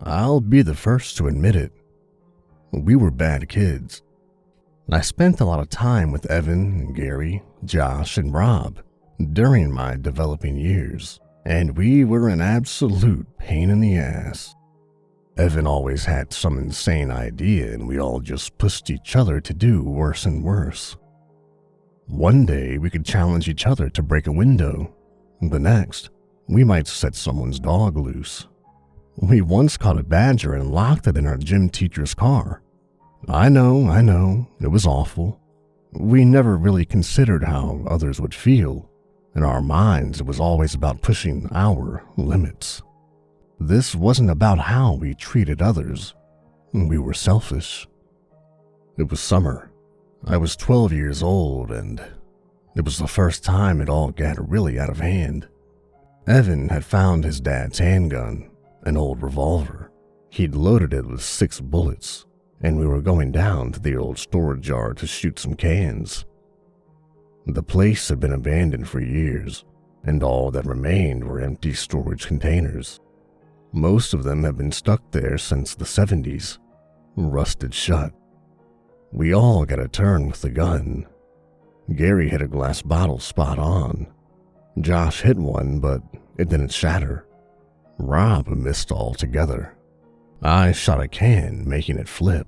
I'll be the first to admit it. We were bad kids. I spent a lot of time with Evan, Gary, Josh, and Rob during my developing years, and we were an absolute pain in the ass. Evan always had some insane idea, and we all just pushed each other to do worse and worse. One day, we could challenge each other to break a window. The next, we might set someone's dog loose. We once caught a badger and locked it in our gym teacher's car. I know, it was awful. We never really considered how others would feel. In our minds, it was always about pushing our limits. This wasn't about how we treated others. We were selfish. It was summer. I was 12 years old, and it was the first time it all got really out of hand. Evan had found his dad's handgun, an old revolver. He'd loaded it with 6 bullets, and we were going down to the old storage yard to shoot some cans. The place had been abandoned for years, and all that remained were empty storage containers. Most of them had been stuck there since the 70s, rusted shut. We all got a turn with the gun. Gary hit a glass bottle spot on. Josh hit one, but it didn't shatter. Rob missed altogether. I shot a can, making it flip.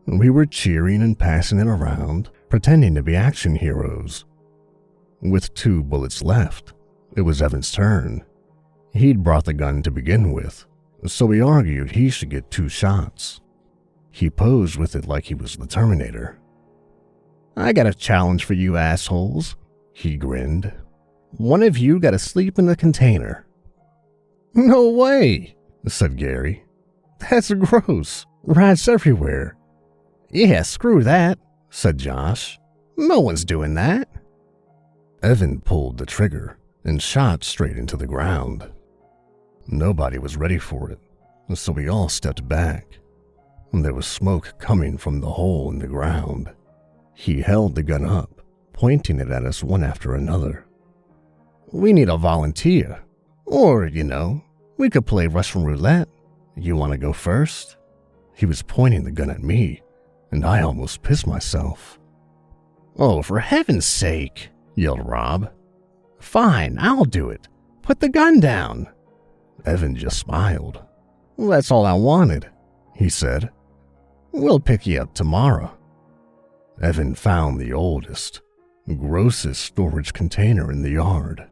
We were cheering and passing it around, pretending to be action heroes. With 2 bullets left, it was Evan's turn. He'd brought the gun to begin with, so we argued he should get 2 shots. He posed with it like he was the Terminator. "I got a challenge for you assholes," he grinned. "One of you gotta sleep in the container." "No way," said Gary. "That's gross. Rats everywhere." "Yeah, screw that," said Josh. "No one's doing that." Evan pulled the trigger and shot straight into the ground. Nobody was ready for it, so we all stepped back. There was smoke coming from the hole in the ground. He held the gun up, pointing it at us one after another. "We need a volunteer. Or, we could play Russian roulette. You want to go first?" He was pointing the gun at me, and I almost pissed myself. "Oh, for heaven's sake," yelled Rob. "Fine, I'll do it. Put the gun down." Evan just smiled. "That's all I wanted," he said. "We'll pick you up tomorrow." Evan found the oldest, grossest storage container in the yard.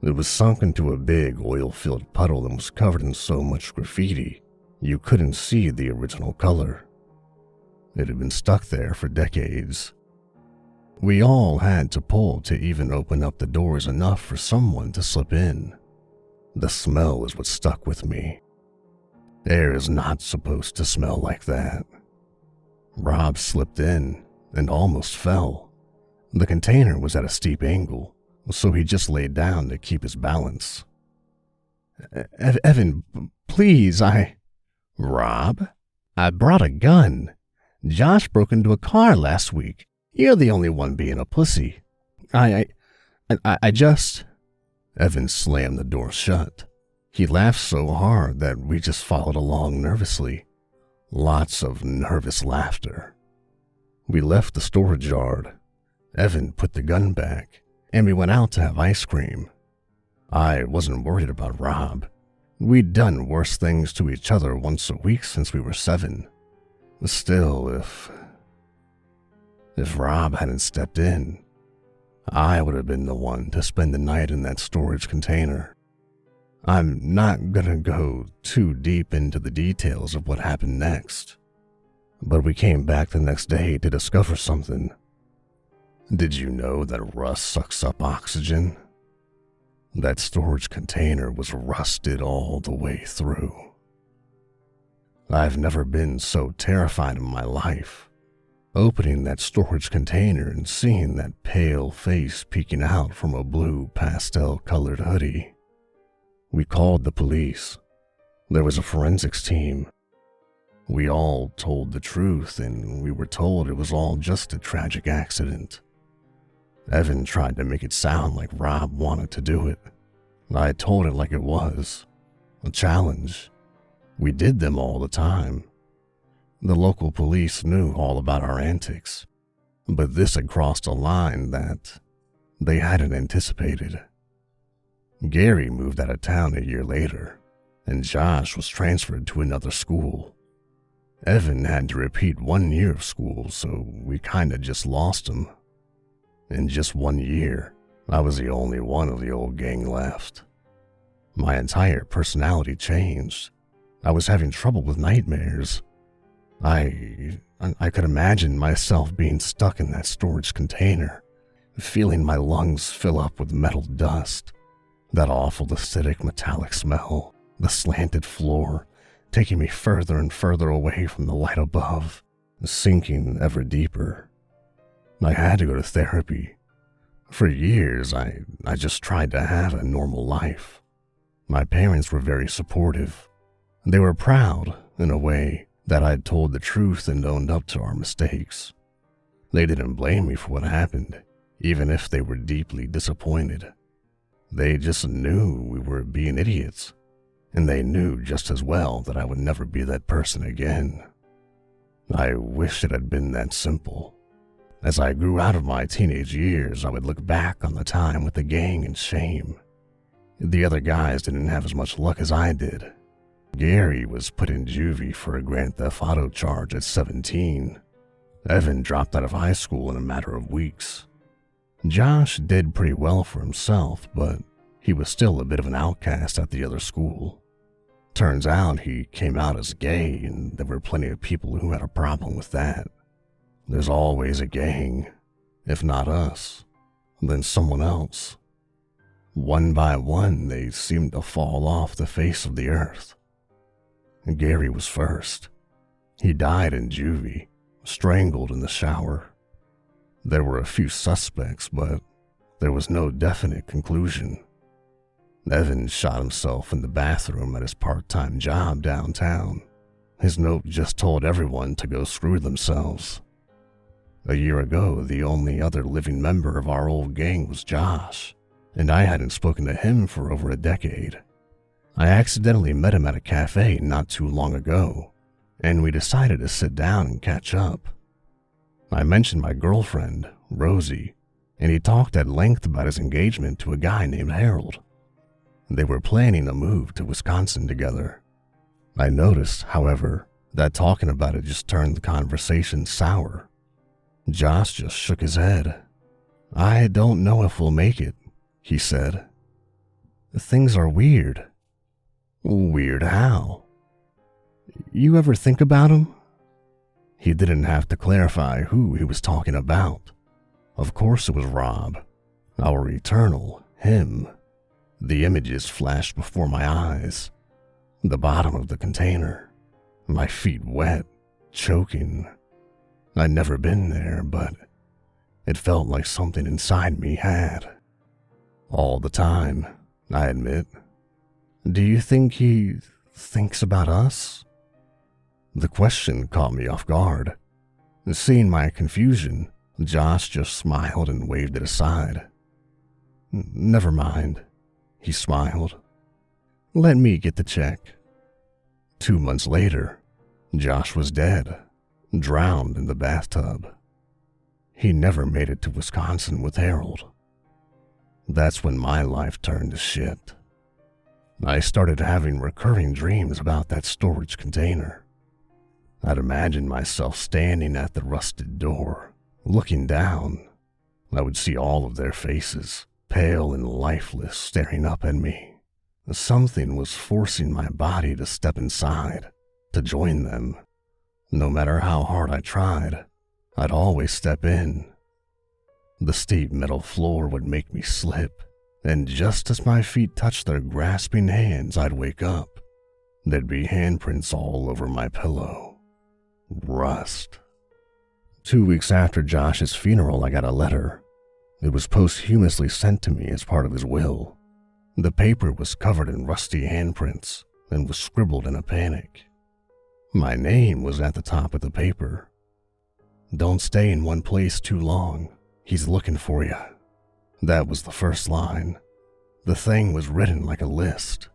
It was sunk into a big oil-filled puddle and was covered in so much graffiti you couldn't see the original color. It had been stuck there for decades. We all had to pull to even open up the doors enough for someone to slip in. The smell is what stuck with me. Air is not supposed to smell like that. Rob slipped in and almost fell. The container was at a steep angle, so he just laid down to keep his balance. Evan, please, Rob, I brought a gun. Josh broke into a car last week. You're the only one being a pussy. I just... Evan slammed the door shut. He laughed so hard that we just followed along nervously. Lots of nervous laughter. We left the storage yard. Evan put the gun back, and we went out to have ice cream. I wasn't worried about Rob. We'd done worse things to each other once a week since we were 7. Still, if Rob hadn't stepped in, I would have been the one to spend the night in that storage container. I'm not gonna go too deep into the details of what happened next, but we came back the next day to discover something. Did you know that rust sucks up oxygen? That storage container was rusted all the way through. I've never been so terrified in my life. Opening that storage container and seeing that pale face peeking out from a blue pastel-colored hoodie. We called the police. There was a forensics team. We all told the truth, and we were told it was all just a tragic accident. Evan tried to make it sound like Rob wanted to do it. I told it like it was. A challenge. We did them all the time. The local police knew all about our antics, but this had crossed a line that they hadn't anticipated. Gary moved out of town a year later, and Josh was transferred to another school. Evan had to repeat 1 year of school, so we kinda just lost him. In just 1 year, I was the only one of the old gang left. My entire personality changed. I was having trouble with nightmares. I could imagine myself being stuck in that storage container, feeling my lungs fill up with metal dust, that awful acidic metallic smell, the slanted floor, taking me further and further away from the light above, sinking ever deeper. I had to go to therapy. For years, I just tried to have a normal life. My parents were very supportive. They were proud, in a way, that I'd told the truth and owned up to our mistakes. They didn't blame me for what happened, even if they were deeply disappointed. They just knew we were being idiots, and they knew just as well that I would never be that person again. I wish it had been that simple. As I grew out of my teenage years, I would look back on the time with the gang in shame. The other guys didn't have as much luck as I did. Gary was put in juvie for a Grand Theft Auto charge at 17. Evan dropped out of high school in a matter of weeks. Josh did pretty well for himself, but he was still a bit of an outcast at the other school. Turns out he came out as gay, and there were plenty of people who had a problem with that. There's always a gang. If not us, then someone else. One by one, they seemed to fall off the face of the earth. Gary was first. He died in juvie, strangled in the shower. There were a few suspects, but there was no definite conclusion. Evan shot himself in the bathroom at his part-time job downtown. His note just told everyone to go screw themselves. A year ago, the only other living member of our old gang was Josh, and I hadn't spoken to him for over a decade. I accidentally met him at a cafe not too long ago, and we decided to sit down and catch up. I mentioned my girlfriend, Rosie, and he talked at length about his engagement to a guy named Harold. They were planning a move to Wisconsin together. I noticed, however, that talking about it just turned the conversation sour. Josh just shook his head. "I don't know if we'll make it," he said. "Things are weird." "Weird how?" "You ever think about him?" He didn't have to clarify who he was talking about. Of course it was Rob, our eternal him. The images flashed before my eyes. The bottom of the container, my feet wet, choking. I'd never been there, but it felt like something inside me had. All the time, I admit. "Do you think he thinks about us?" The question caught me off guard. Seeing my confusion, Josh just smiled and waved it aside. "Never mind," he smiled. "Let me get the check." 2 months later, Josh was dead, drowned in the bathtub. He never made it to Wisconsin with Harold. That's when my life turned to shit. I started having recurring dreams about that storage container. I'd imagine myself standing at the rusted door, looking down. I would see all of their faces, pale and lifeless, staring up at me. Something was forcing my body to step inside, to join them. No matter how hard I tried, I'd always step in. The steep metal floor would make me slip, and just as my feet touched their grasping hands, I'd wake up. There'd be handprints all over my pillow. Rust. 2 weeks after Josh's funeral, I got a letter. It was posthumously sent to me as part of his will. The paper was covered in rusty handprints and was scribbled in a panic. My name was at the top of the paper. "Don't stay in one place too long. He's looking for you." That was the first line. The thing was written like a list.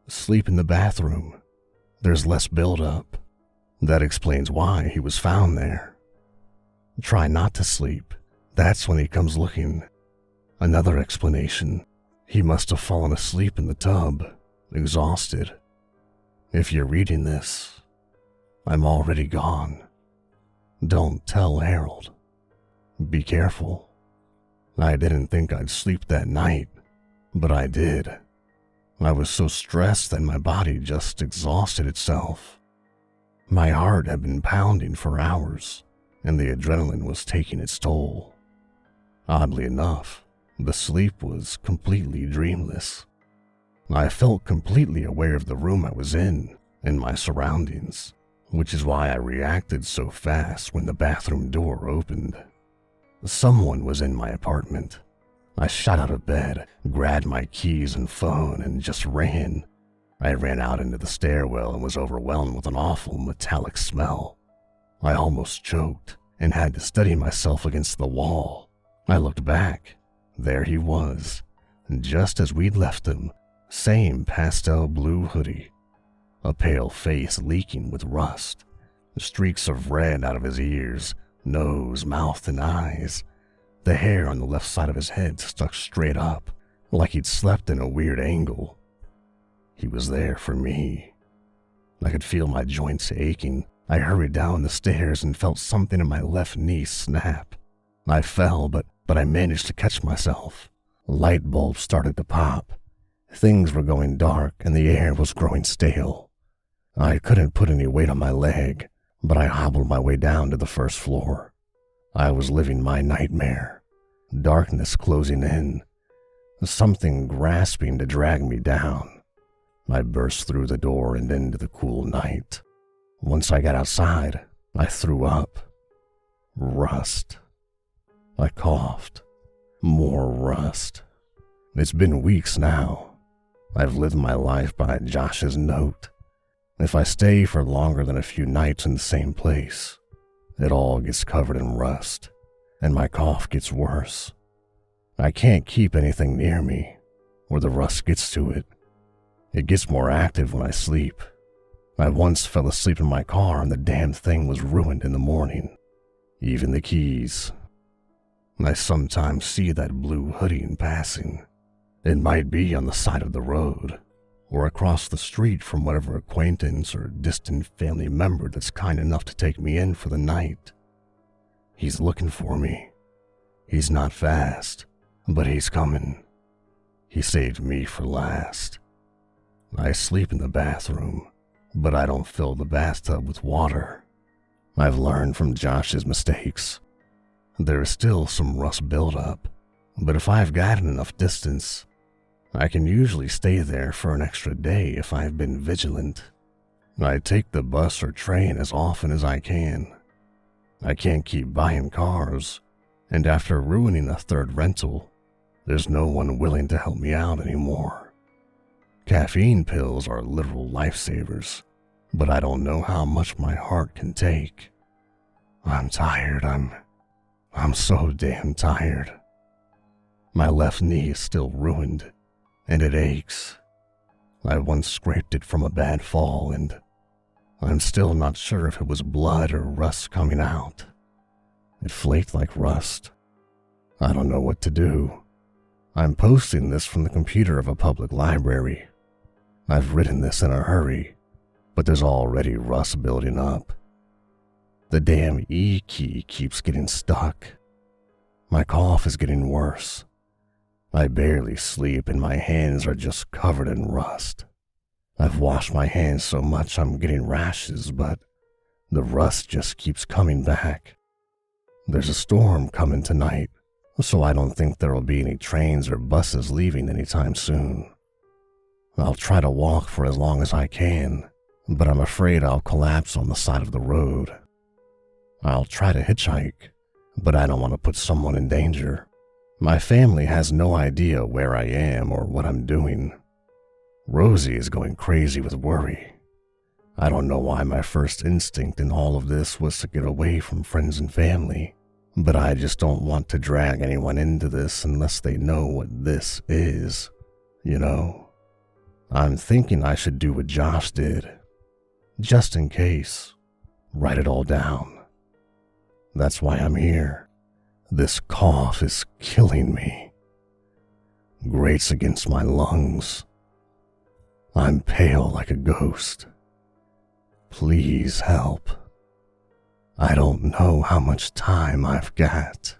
"Sleep in the bathroom. There's less buildup. That explains why he was found there. Try not to sleep. That's when he comes looking. Another explanation. He must have fallen asleep in the tub, exhausted. If you're reading this, I'm already gone. Don't tell Harold. Be careful. I didn't think I'd sleep that night, but I did. I was so stressed that my body just exhausted itself. My heart had been pounding for hours, and the adrenaline was taking its toll. Oddly enough, the sleep was completely dreamless. I felt completely aware of the room I was in and my surroundings, which is why I reacted so fast when the bathroom door opened. Someone was in my apartment. I shot out of bed, grabbed my keys and phone, and just ran. I ran out into the stairwell and was overwhelmed with an awful metallic smell. I almost choked and had to steady myself against the wall. I looked back. There he was, just as we'd left him, same pastel blue hoodie, a pale face leaking with rust, streaks of red out of his ears, nose, mouth, and eyes. The hair on the left side of his head stuck straight up, like he'd slept in a weird angle. He was there for me. I could feel my joints aching. I hurried down the stairs and felt something in my left knee snap. I fell, but I managed to catch myself. Light bulbs started to pop. Things were going dark and the air was growing stale. I couldn't put any weight on my leg, but I hobbled my way down to the first floor. I was living my nightmare. Darkness closing in. Something grasping to drag me down. I burst through the door and into the cool night. Once I got outside, I threw up. Rust. I coughed. More rust. It's been weeks now. I've lived my life by Josh's note. If I stay for longer than a few nights in the same place, it all gets covered in rust, and my cough gets worse. I can't keep anything near me, or the rust gets to it. It gets more active when I sleep. I once fell asleep in my car and the damn thing was ruined in the morning. Even the keys. I sometimes see that blue hoodie in passing. It might be on the side of the road, or across the street from whatever acquaintance or distant family member that's kind enough to take me in for the night. He's looking for me. He's not fast, but he's coming. He saved me for last. I sleep in the bathroom, but I don't fill the bathtub with water. I've learned from Josh's mistakes. There is still some rust buildup, but if I've gotten enough distance, I can usually stay there for an extra day if I've been vigilant. I take the bus or train as often as I can. I can't keep buying cars, and after ruining a third rental, there's no one willing to help me out anymore. Caffeine pills are literal lifesavers, but I don't know how much my heart can take. I'm tired. I'm so damn tired. My left knee is still ruined, and it aches. I once scraped it from a bad fall, and I'm still not sure if it was blood or rust coming out. It flaked like rust. I don't know what to do. I'm posting this from the computer of a public library. I've written this in a hurry, but there's already rust building up. The damn E key keeps getting stuck. My cough is getting worse. I barely sleep and my hands are just covered in rust. I've washed my hands so much I'm getting rashes, but the rust just keeps coming back. There's a storm coming tonight, so I don't think there will be any trains or buses leaving anytime soon. I'll try to walk for as long as I can, but I'm afraid I'll collapse on the side of the road. I'll try to hitchhike, but I don't want to put someone in danger. My family has no idea where I am or what I'm doing. Rosie is going crazy with worry. I don't know why my first instinct in all of this was to get away from friends and family, but I just don't want to drag anyone into this unless they know what this is, you know? I'm thinking I should do what Josh did. Just in case, write it all down. That's why I'm here. This cough is killing me. Grates against my lungs. I'm pale like a ghost. Please help. I don't know how much time I've got.